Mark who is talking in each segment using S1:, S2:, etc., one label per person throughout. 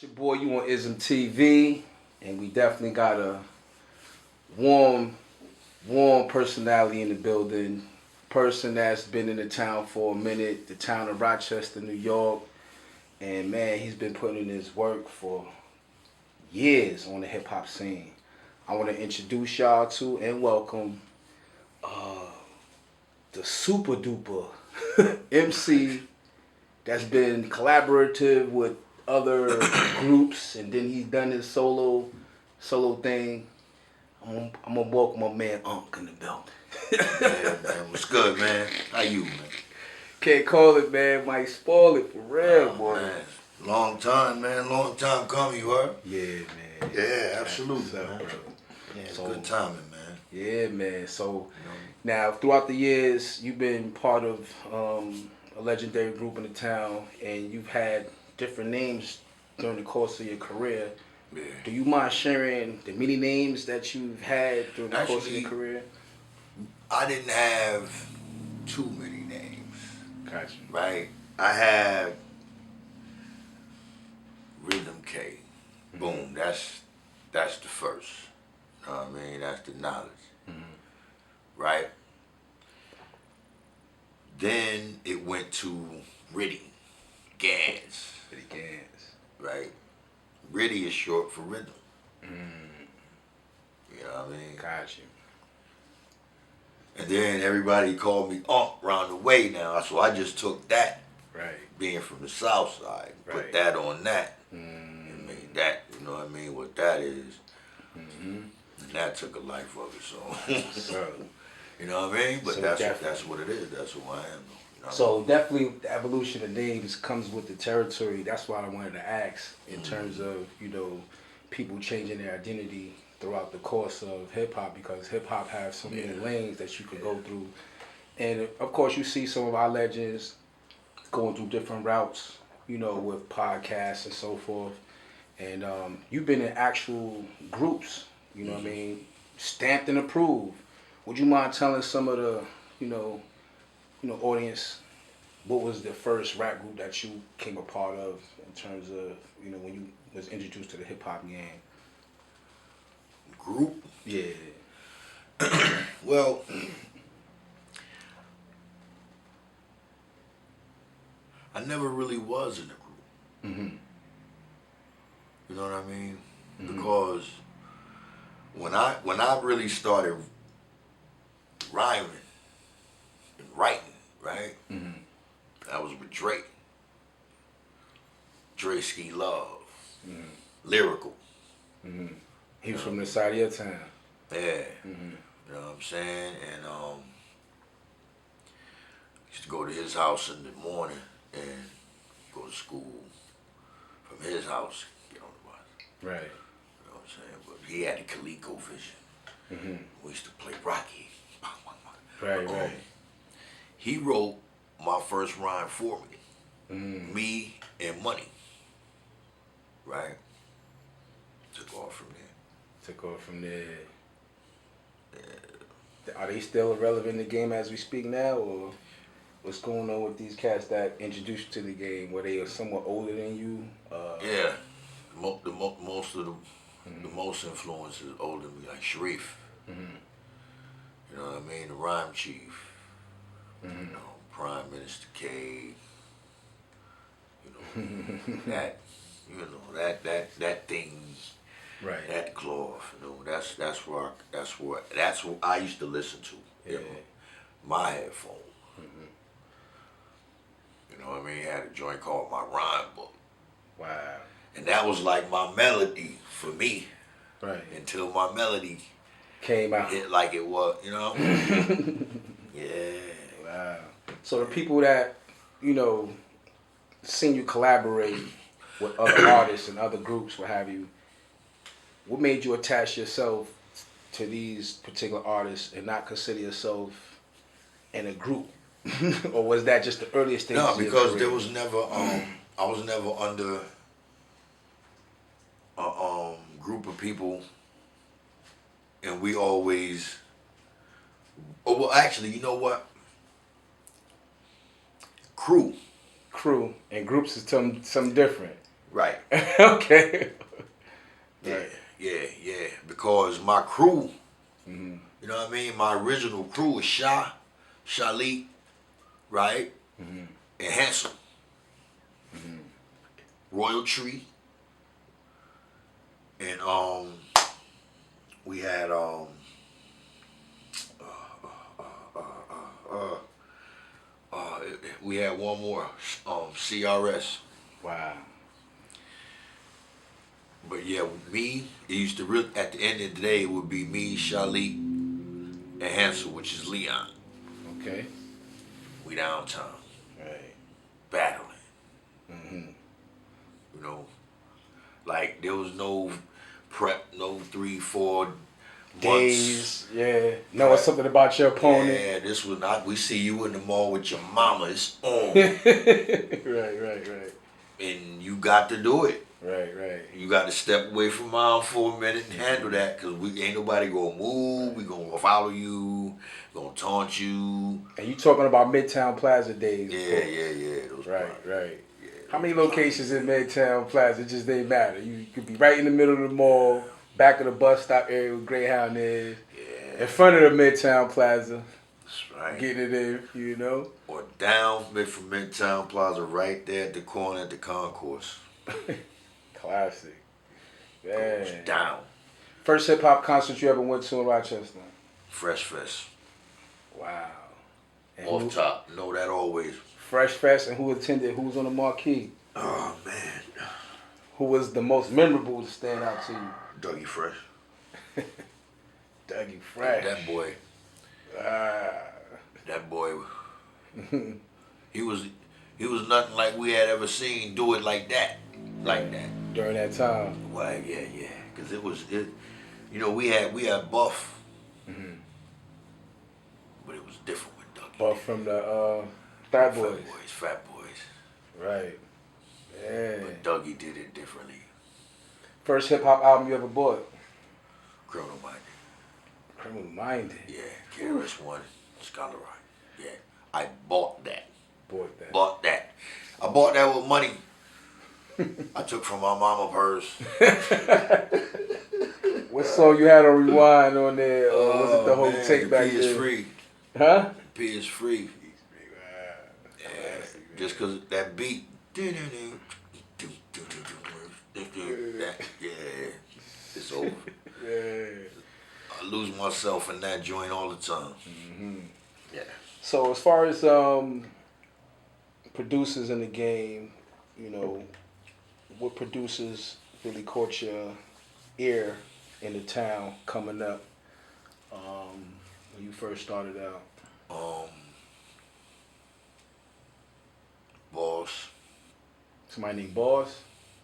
S1: It's your boy, you on Ezim TV, and we definitely got a warm, warm personality in the building. Person that's been in the town for a minute, the town of Rochester, New York, and man, he's been putting in his work for years on the hip hop scene. I want to introduce y'all to and welcome the super duper MC that's been collaborative with other groups, and then he's done his solo thing. I'm gonna welcome my man UnK in the building.
S2: Yeah, man. What's good, man? How you, man?
S1: Can't call it, man. Might spoil it for real, boy.
S2: Man. Long time, man. Long time coming, you heard?
S1: Yeah, man.
S2: Yeah, absolutely,
S1: Up,
S2: man.
S1: bro.
S2: Yeah, it's
S1: So-
S2: good timing, man.
S1: Yeah, man. So
S2: You know?
S1: now, throughout the years, you've been part of a legendary group in the town, and you've had different names during the course of your career.
S2: Yeah.
S1: Do you mind sharing the many names that you've had during the course of
S2: Actually,
S1: your career?
S2: I didn't have too many names,
S1: Gotcha.
S2: right? I had Rhythm K. Boom. That's the first. You know what I mean? That's the knowledge. Right? Then it went to Riddy Gans.
S1: Pretty Gans.
S2: Right? Riddy is short for rhythm. You know what I mean?
S1: Gotcha.
S2: And then everybody called me UnK round the way now, so I just took that,
S1: Right.
S2: being from the South Side,
S1: Right.
S2: put that on that, and made that, you know what I mean, what that is. And that took a life of its own.
S1: So,
S2: You know what I mean? But
S1: So
S2: that's
S1: definitely.
S2: what it is. That's who I am, though. You know
S1: so definitely the evolution of names comes with the territory. That's why I wanted to ask in terms of, people changing their identity throughout the course of hip hop, because hip hop has so many lanes that you could go through. And of course you see some of our legends going through different routes, with podcasts and so forth. And you've been in actual groups, what I mean, stamped and approved. Would you mind telling some of the, audience, what was the first rap group that you came a part of in terms of, when you was introduced to the hip hop game?
S2: Group?
S1: Yeah.
S2: Well, I never really was in a group. You know what I mean? Because when I really started rhyming and writing, right? I was with Dre. Dre Ski Love. Lyrical.
S1: He was from the side of your town.
S2: Yeah. You know what I'm saying? And used to go to his house in the morning and go to school from his house, get on the bus.
S1: Right.
S2: You know what I'm saying? But he had a Coleco vision. We used to play Rocky.
S1: Right.
S2: He wrote my first rhyme for me. Me and Money. Right? Took off from there.
S1: Are they still relevant in the game as we speak now, or what's going on with these cats that introduced you to the game? Were they somewhat older than you?
S2: Yeah. The most influence is older than me, like Sharif. You know what I mean? The Rhyme Chief. Prime Minister K. That thing.
S1: Right.
S2: That cloth. That's what I used to listen to.
S1: Yeah.
S2: My headphone. You know what I mean? I had a joint called my rhyme book.
S1: Wow.
S2: And that was like my melody for me.
S1: Right.
S2: Until my melody
S1: Came out.
S2: hit like it was, Yeah.
S1: Wow. So the people that, seen you collaborate with other artists and other groups, what have you, what made you attach yourself to these particular artists and not consider yourself in a group? Or was that just the earliest stages
S2: No,
S1: of your
S2: because
S1: career?
S2: there was never I was never under a group of people, and we always actually, you know what? Crew.
S1: Crew and groups is something different.
S2: Right.
S1: Okay.
S2: Yeah,
S1: Right.
S2: yeah. Because my crew,
S1: Mm-hmm.
S2: you know what I mean? My original crew was Shalik, right?
S1: Mm-hmm.
S2: And Handsome,
S1: Mm-hmm.
S2: Royal Tree, and we had uh, we had one more CRS.
S1: Wow.
S2: But yeah, me, it used to really, at the end of the day, it would be me, Shalik, and Hansel, which is Leon.
S1: Okay.
S2: We downtown,
S1: Right.
S2: battling.
S1: Mm-hmm.
S2: You know, like there was no prep, no 3, 4 months.
S1: Days. Yeah. Knowing
S2: Prep.
S1: something about your opponent.
S2: Yeah, this was not, we see you in the mall with your mama, it's on.
S1: Right.
S2: And you got to do it.
S1: Right.
S2: You got to step away from mom for a minute and handle that, because we ain't nobody gonna move. We gonna follow you, gonna taunt you.
S1: And you talking about Midtown Plaza days?
S2: Yeah. Those
S1: Right.
S2: Yeah,
S1: How many locations in Midtown Plaza? It just didn't matter. You could be right in the middle of the mall, back of the bus stop area where Greyhound is,
S2: Yeah.
S1: in front of the Midtown Plaza,
S2: That's right.
S1: getting it in, you know?
S2: Or down from Midtown Plaza, right there at the corner at the concourse.
S1: Classic.
S2: Goes
S1: Man.
S2: down.
S1: First hip hop concert you ever went to in Rochester?
S2: Fresh Fest.
S1: Wow. And
S2: Off top. Know that always.
S1: Fresh Fest, and who attended? Who was on the marquee?
S2: Oh, man.
S1: Who was the most memorable to stand out to you?
S2: Dougie Fresh.
S1: Dougie Fresh.
S2: That boy. That boy. He was nothing like we had ever seen do it like that. Like that.
S1: During that time.
S2: Well, yeah. Because you know, we had Buff.
S1: Mm-hmm.
S2: But it was different with Dougie.
S1: Buff from the Fat Boys.
S2: Fat Boys.
S1: Right. Yeah.
S2: But Dougie did it differently.
S1: First hip hop album you ever bought?
S2: Criminal Minded.
S1: Criminal Minded.
S2: Yeah. KRS-One. Scholar Rock. Yeah. I bought that.
S1: Bought that.
S2: I bought that with money I took from my mama purse.
S1: What song you had on rewind on there? Or was it the whole tape back
S2: there?
S1: there?
S2: Free.
S1: Huh?
S2: P is free. Yeah, just cause that beat. It's over.
S1: Yeah.
S2: I lose myself in that joint all the time.
S1: Mm-hmm.
S2: Yeah.
S1: So as far as producers in the game, you know, what producers really caught your ear in the town coming up when you first started out?
S2: Boss.
S1: Somebody named Boss?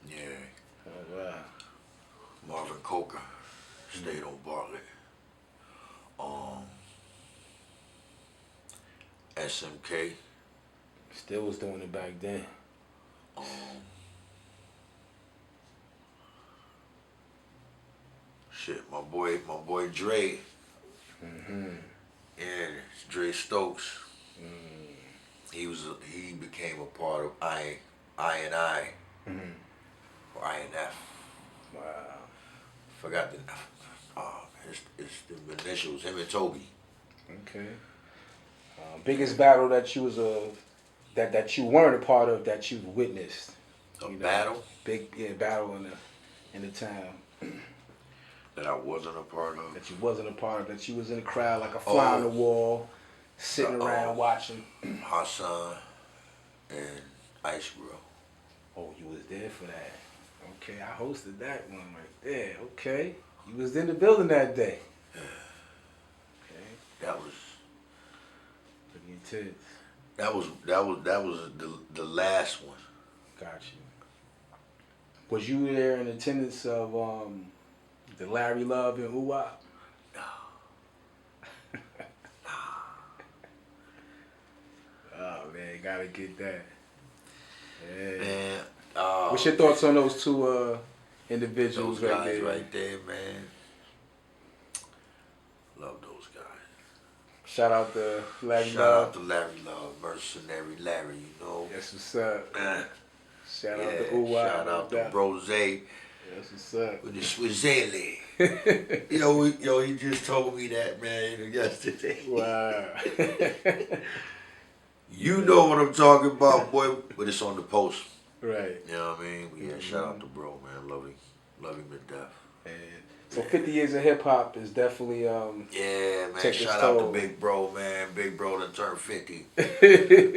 S2: Yeah.
S1: Oh, wow.
S2: Marvin Coker. Stayed on Bartlett. SMK.
S1: Still was doing it back then.
S2: My boy Dre.
S1: Mm-hmm.
S2: Yeah, Dre Stokes. He became a part of I and I, or INF.
S1: Wow.
S2: Forgot the it's the initials. Him and Toby.
S1: Okay. Biggest battle that you was that you weren't a part of that you've witnessed.
S2: A battle
S1: Battle in the town.
S2: that I wasn't a part of.
S1: That you wasn't a part of, that you was in the crowd like a fly on the wall, sitting around watching.
S2: Hassan and Ice Grill.
S1: Oh, you was there for that. Okay, I hosted that one right there. Okay. You was in the building that day. Okay.
S2: That was
S1: Pretty intense.
S2: that was the last one.
S1: Got you. Was you there in attendance of the Larry Love and Ooh-Wop? Oh man, gotta get that. Yeah.
S2: Man,
S1: What's your thoughts on those two individuals
S2: those
S1: right
S2: guys
S1: there?
S2: right there, man. Love those guys.
S1: Shout out to Larry
S2: Shout
S1: Love.
S2: out to Larry Love, mercenary Larry, you know.
S1: That's what's up. Shout out to Uwa.
S2: Shout out to Bro Zay.
S1: That's what's up.
S2: With the Swizzale. Yo, he just told me that, man, yesterday.
S1: Wow.
S2: You know what I'm talking about, boy. But it's on the post.
S1: Right.
S2: You know what I mean? Yeah, shout out to Bro, man. Love him to death.
S1: And so 50 years of hip hop is definitely
S2: yeah, man. Shout out to Big Bro, man. Big Bro done turned 50.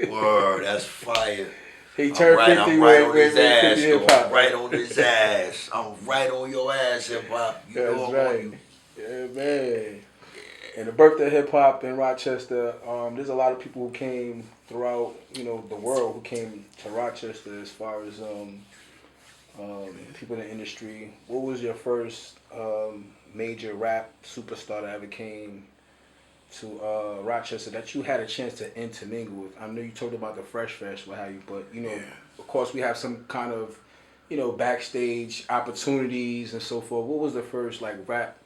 S2: Word, that's fire.
S1: He turned 50.
S2: I'm right on his ass.
S1: Hip-hop.
S2: Right on his ass. I'm right on your ass, hip hop. You
S1: That's
S2: know
S1: right.
S2: you.
S1: Yeah, man. And the birth of hip hop in Rochester, there's a lot of people who came throughout, the world who came to Rochester as far as people in the industry. What was your first major rap superstar that ever came to Rochester that you had a chance to intermingle with? I know you talked about the Fresh Fest, what have you, but of course we have some kind of, backstage opportunities and so forth. What was the first rap,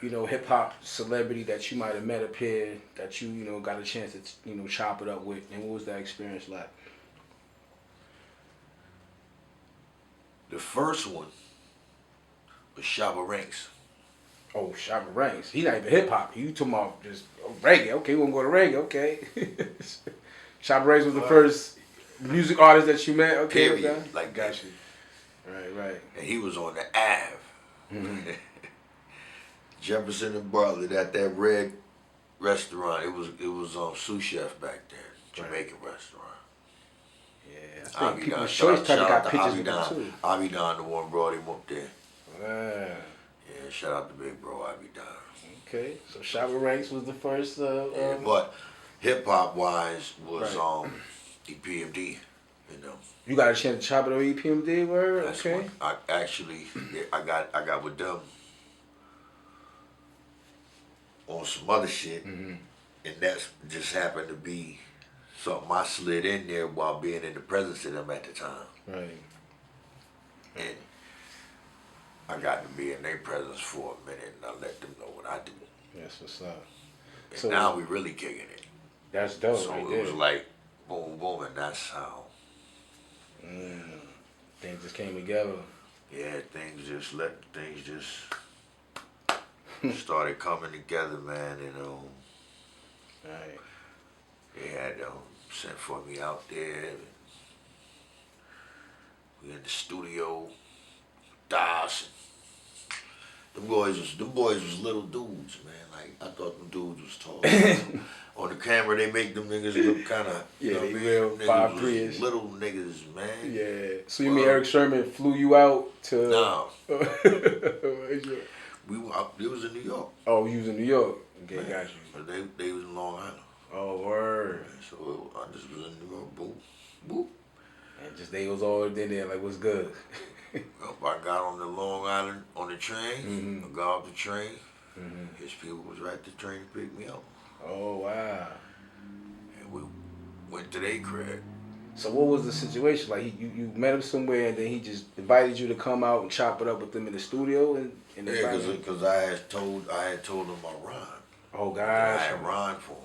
S1: hip hop celebrity that you might have met up here that you got a chance to chop it up with, and what was that experience like?
S2: The first one was Shabba Ranks.
S1: Oh, Shabba Ranks. He not even hip hop. You talking about just reggae? Okay, we gonna go to reggae. Okay. Shabba Ranks was the first music artist that you met. Okay,
S2: period.
S1: okay.
S2: Like
S1: got you. Right.
S2: And he was on the Ave.
S1: Mm-hmm.
S2: Jefferson and Bartlett at that red restaurant. It was sous chef back then, Jamaican restaurant.
S1: Yeah, I think people's
S2: shout
S1: choice probably got
S2: out to
S1: pictures with them too.
S2: Abidon, the one brought him up there.
S1: Yeah,
S2: shout out to Big Bro Abidon.
S1: Okay, so Shabba Ranks was the first.
S2: But hip hop wise was EPMD.
S1: You got a chance to chop it on EPMD, word?
S2: That's
S1: okay.
S2: I got with them on some other shit, and that's just happened to be something I slid in there while being in the presence of them at the time.
S1: Right.
S2: And I got to be in their presence for a minute, and I let them know what I do.
S1: That's what's up.
S2: And
S1: so
S2: now we really kicking it.
S1: That's dope.
S2: So
S1: right
S2: it
S1: there.
S2: was like boom, boom, and that's how.
S1: Things just came together.
S2: Yeah, things just started coming together, man.
S1: Right.
S2: They had sent for me out there. We in the studio, Das. Them boys was little dudes, man. Like I thought them dudes was tall. On the camera, they make them niggas look kind of
S1: they real 5'3"
S2: little niggas, man.
S1: Yeah. So you mean Eric Sherman flew you out to?
S2: No.
S1: It
S2: was in New York.
S1: Oh, you was in New York. Okay,
S2: man.
S1: got you.
S2: But they was in Long Island.
S1: Oh, word.
S2: So I just was in New York, boop, boop.
S1: And just they was all in there like, what's good?
S2: I got on the Long Island on the train. I got off the train. His people was right at the train to pick me up.
S1: Oh, wow.
S2: And we went to their crib.
S1: So what was the situation? Like you met him somewhere and then he just invited you to come out and chop it up with them in the studio and
S2: because I had told him I rhymed.
S1: Oh, gosh.
S2: I had rhymed for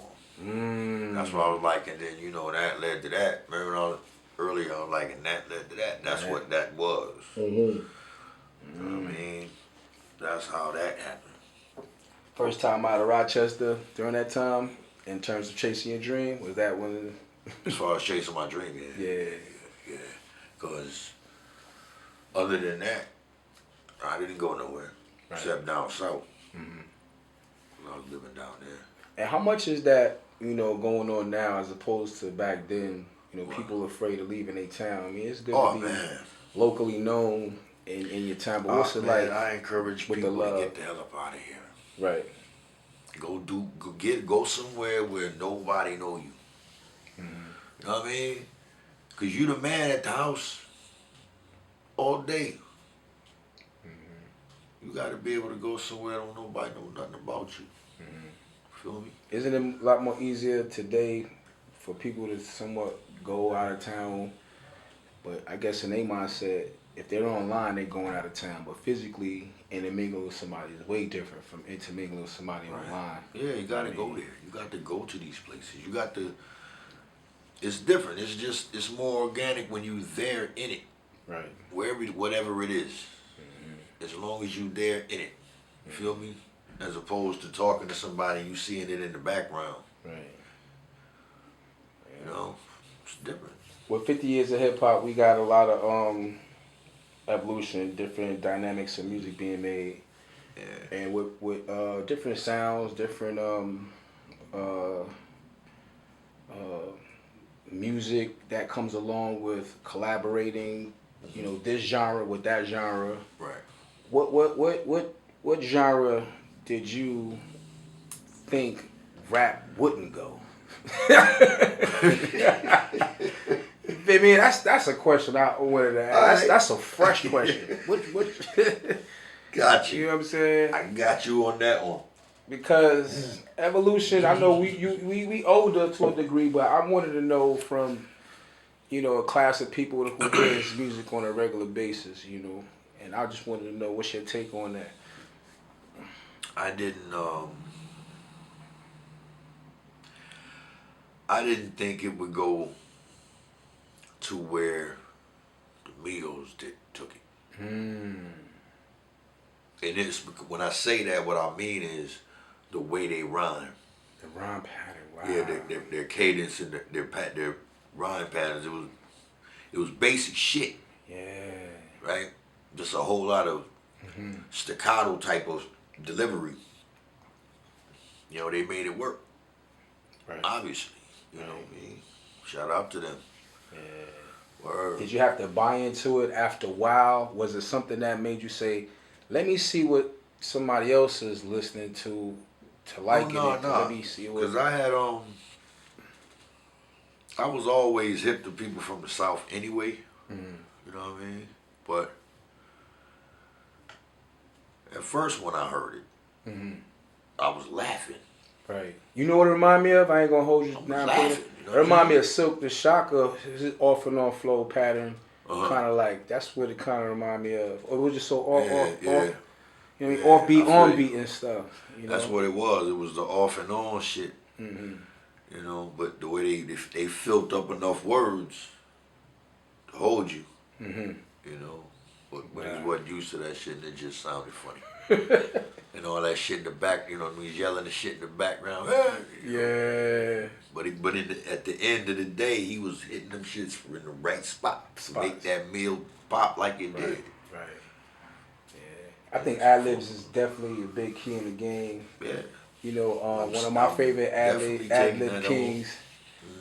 S2: him. That's what I was like, and then that led to that. Remember earlier I was like, and that led to that. That's what that was. You know what I mean? That's how that happened.
S1: First time out of Rochester during that time, in terms of chasing your dream, was that when?
S2: As far as chasing my dream, yeah. Because other than that, I didn't go nowhere except down south. I was living down there.
S1: And how much is that, going on now as opposed to back then? People afraid of leaving their town. I mean, it's good to be locally known in your town, but what's it like?
S2: I encourage people to get the hell up out of here.
S1: Right.
S2: Go somewhere where nobody know you. You know what I mean? Because you the man at the house all day. You got to be able to go somewhere don't nobody know nothing about you. Feel me?
S1: Isn't it a lot more easier today for people to somewhat go out of town? But I guess in their mindset, if they're online, they're going out of town. But physically intermingling with somebody is way different from intermingling with somebody online.
S2: Yeah, you got to go there. You got to go to these places. You got to. It's different. It's more organic when you're there in it.
S1: Right.
S2: Whatever it is, as long as you there in it, you feel me? As opposed to talking to somebody and you seeing it in the background.
S1: Right.
S2: You know, it's different.
S1: With 50 years of hip hop, we got a lot of evolution, different dynamics of music being made, and with different sounds, different music that comes along with collaborating. You know, this genre with that genre.
S2: Right.
S1: What genre did you think rap wouldn't go? I mean, that's a question I wanted to ask. That's a fresh question. What
S2: Got you.
S1: You know what I'm saying?
S2: I got you on that one.
S1: Because evolution, I know we older to a degree, but I wanted to know from, you know, a class of people who hears music on a regular basis, you know, and I just wanted to know what's your take on that.
S2: I didn't think it would go to where the Migos took it. And it's, when I say that, what I mean is the way they rhyme.
S1: The rhyme pattern, wow.
S2: Yeah, their cadence and their rhyme patterns. It was basic shit.
S1: Yeah.
S2: Right? Just a whole lot of staccato type of delivery. You know, they made it work.
S1: Right.
S2: Obviously. You know what I mean? Shout out to them.
S1: Yeah.
S2: Word.
S1: Did you have to buy into it after a while? Was it something that made you say, let me see what somebody else is listening to like it?
S2: No.
S1: Let me see what...
S2: Because I was always hip to people from the South anyway. You know what I mean? But at first when I heard it, I was laughing.
S1: Right. You know what it remind me of? I ain't gonna hold you now.
S2: Laughing,
S1: It remind me of Silk the Shocker, his off and on flow pattern. Kind of like, that's what it kind of remind me of. Or it was just so off, you know, offbeat, on beat and stuff. You know?
S2: That's what it was. It was the off and on shit. You know, but the way they filled up enough words to hold you. You know, but he wasn't used to that shit and it just sounded funny. And all that shit in the back, you know what I mean, yelling the shit in the background.
S1: Yeah.
S2: But at the end of the day, he was hitting them shits in the right spot to make that meal pop like it did.
S1: Right. Yeah. I think ad-libs is definitely a big key in the game.
S2: Yeah.
S1: You know, one of my favorite ad-lib kings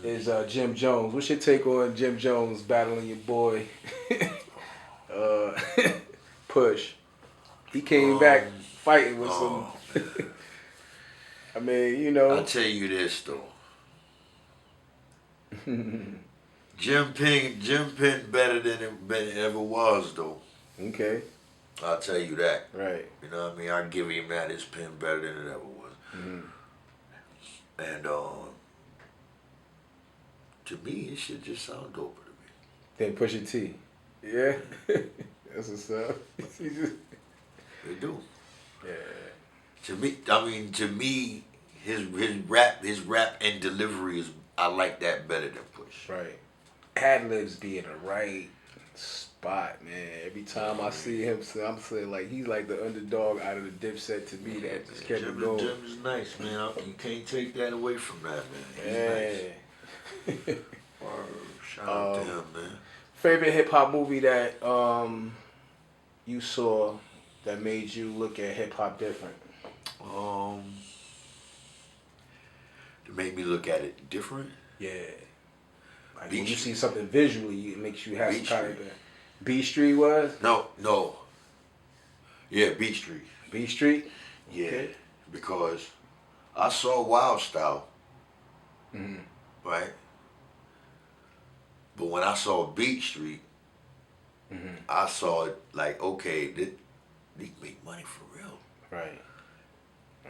S1: is Jim Jones. What's your take on Jim Jones battling your boy Push? He came back fighting with some. I mean, you know.
S2: I'll tell you this though. Jim Penn better than it ever was though.
S1: Okay.
S2: I'll tell you that.
S1: Right.
S2: You know what I mean? I give him that. His pen better than it ever was. And to me, it should just sound doper to me.
S1: Then Pusha T. Yeah. That's what's up.
S2: They do.
S1: Yeah.
S2: To me, his rap and delivery is, I like that better than Push.
S1: Right. Ad-libs be in the right spot, man. Every time I see him, I'm saying like he's like the underdog out of the Dipset to me that just kept it going.
S2: Jim is nice, man. You can't take that away from that, man. He's nice. Shout out to him, man.
S1: Favorite hip hop movie that you saw that made you look at hip hop different?
S2: To make me look at it different?
S1: Yeah. Like when you see something visually, it makes you have some kind of... B Street was?
S2: No. Yeah, B Street.
S1: B Street?
S2: Yeah,
S1: okay.
S2: Because I saw Wild Style, right? But when I saw Beat Street, I saw it like, okay, they make money for real.
S1: Right.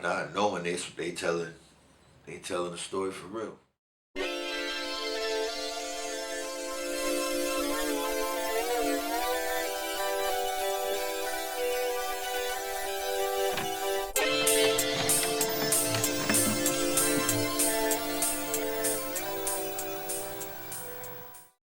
S2: Not knowing they telling the story for real.